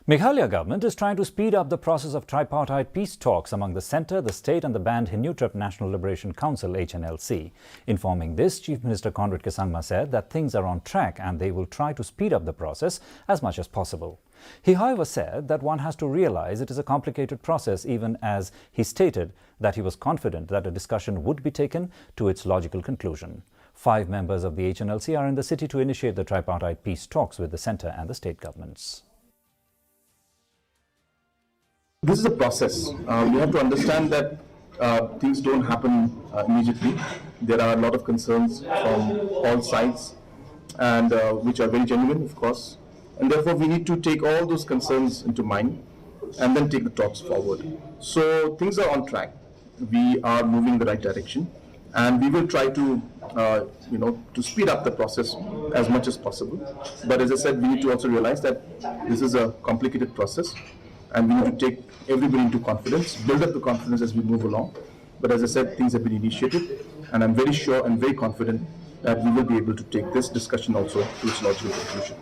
Meghalaya Government is trying to speed up the process of tripartite peace talks among the centre, the state and the banned Hindu-Trip National Liberation Council (HNLC). Informing this, Chief Minister Conrad Kisangma said that things are on track and they will try to speed up the process as much as possible. He, however, said that one has to realise it is a complicated process, even as he stated that he was confident that a discussion would be taken to its logical conclusion. 5 members of the HNLC are in the city to initiate the tripartite peace talks with the centre and the state governments. This is a process. We have to understand that things don't happen immediately. There are a lot of concerns from all sides, and which are very genuine, of course. And therefore, we need to take all those concerns into mind and then take the talks forward. So things are on track. We are moving in the right direction, and we will try to, to speed up the process as much as possible. But as I said, we need to also realize that this is a complicated process, and we need to take everybody into confidence, build up the confidence as we move along. But as I said, things have been initiated, and I'm very sure and very confident that we will be able to take this discussion also to its logical conclusion.